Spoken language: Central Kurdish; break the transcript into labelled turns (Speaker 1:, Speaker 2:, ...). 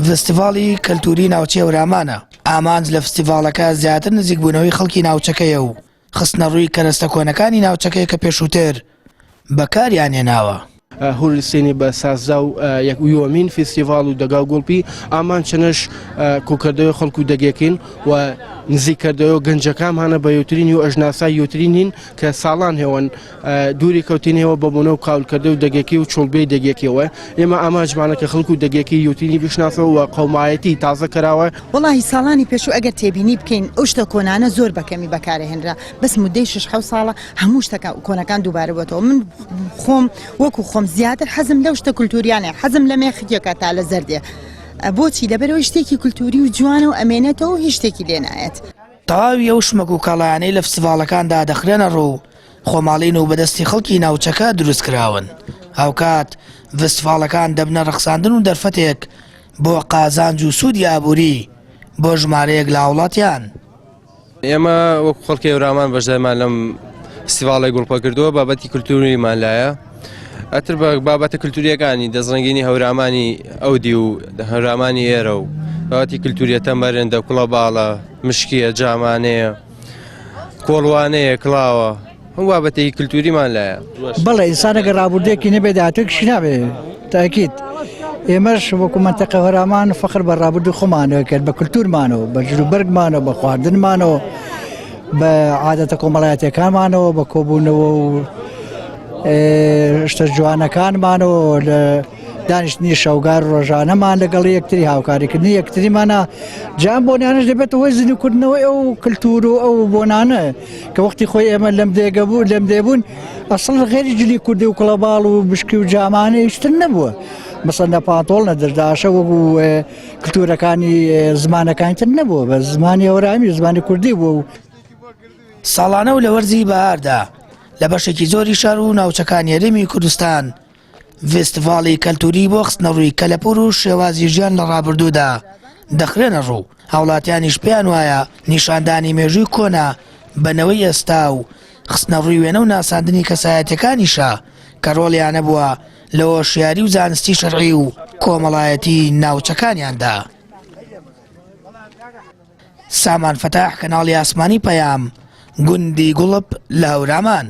Speaker 1: فستیڤاڵی کەلتوری ناوچەی هەورامانە. ئامانج لە فستیڤاڵەکە زیاتر نزیکبوونەوەی خەڵکی ناوچەکەیە و خستنە ڕووی کەرەستە کۆنەکانی ناوچەکەی کە پێشووتر بەکاریان هێناوە.
Speaker 2: هەوڵستێنی بە سازا و یەکویۆمین فستیڤاڵ و دەگا و گوڵپی ئامان چنەش کۆکردەوەی خەڵکو و دەگەکەین و نزیکردەوە گەنجەکان هەنە بە یوترینی و ئەژناسای یوترینین کە ساڵان هێوەن دووری کەوتینەوە بە بوونە و کاولکردە و دەگەکی و چۆڵبەی دەگەکەوە ئێمە ئاماژمانە کە خەڵکو و دەگەکی یوترینی بشناسەوە و قەومایەتی تازە کراوە.
Speaker 3: وڵی ساڵانی پێشوو ئەگەر تێبینی بکەین ئەو شتە کۆنانە زۆر بەکەمی بەکارهێنرا بەس مودەی 6 ساڵە هەموو شتەکە کۆنەکان دووبارەوەتەوە. من خۆم وەکو خۆم زیاتر حەزم لەو شتە کولتوریانێ حەزم لە مێخکێکە تا لە زەردێ بۆچی لەبەرەوە شتێکی کولتوری و جوانە و ئەمێنێتەوە هیچ شتێکی لێ نایەت.
Speaker 1: تەواوی ئەو شمەک و کاڵایانەی لە فستیڤاڵەکاندا دەخرێنە ڕوو خۆماڵین و بەدەستی خەڵکی ناوچەکە دروستکراون. هاوکات فستیڤاڵەکان دەبنە ڕەخساندن و دەرفەتێک بۆ قازانج و سوودی ئابووری بۆ ژمارەیەک لە وڵاتیان.
Speaker 4: ئێمە وەکو خەڵکی هەورامان بەشدارمان لەم فستیڤاڵی گوڵپە کردووە بابەتی کولتوریمان لایە. ئەتر بە بابەتە کولتوریەکانی دەزڕنگینی هەورامانی ئەودی و هەورامانی ئێرە و بابەتی کولتوریە تەمەرێندە کوڵە باڵە مشکیە جامانەیە کۆڵوانەیە کڵاوە هەموو بابەتێکی کولتوریمان لایە.
Speaker 5: بەڵێ ئینسانەگە ڕابردێکی نەبێت داهاتوێکیشی نابێ تاکید ئێمەش وەکو منتەقە هەورامان فەخر بە ڕابردوو خۆمانەوە کرد بە کولتورمانەوە بە جلوبەرگمانەوە بە خواردنمانەوە بە عادەتە کۆمەڵایەتەکانمانەوە بە کۆبوونەوە و شتە جوانەکانمانەوە لە دانیشتنی شەوگار ڕۆژانەمان لەگەڵ یەکتری هاوکاریکردنی یەکتریمانە جام بۆنیانش دەبێت هۆی زیندوکردنەوەی ئەو کللتور و ئەو بۆنانە کە وەختی خۆی ئێمە لەم دێگەبوو لەم دێبوون ئەسڵ غێری جلی کوردی و کڵەباڵ و بشکی و جامانە هیچتر نەبووە مەسەن نە پانتۆڵ نە دەرداشە وەکو کللتورەکانی زمانەکانتر نەبووە بە زمانی هەورامی زمانی کوردی بوو.
Speaker 1: ساڵانە و لە وەرزی بەهاردا لە بەشێکی زۆری شار و ناوچەکان یاریمی کوردستان فستیڤاڵی کەلتوری بۆ خستنە ڕووی کەلەپور و شێوازی ژیان لە ڕابردوودا دەخرێنە ڕوو. هاوڵاتیانیش پێیان وایە نیشاندانی مێژووی کۆنا بنەوەی ئێستا و خستنە ڕووی وێنە و ناساندنی کەسایەتەکانیشە کە ڕۆڵیانە بووە لە هۆشیاری و زانستی شەرعی و کۆمەڵایەتی ناوچەکانیاندا. سامان فەتاح کەناڵی ئاسمانی پەیام گوندی گوڵب لە هەورامان.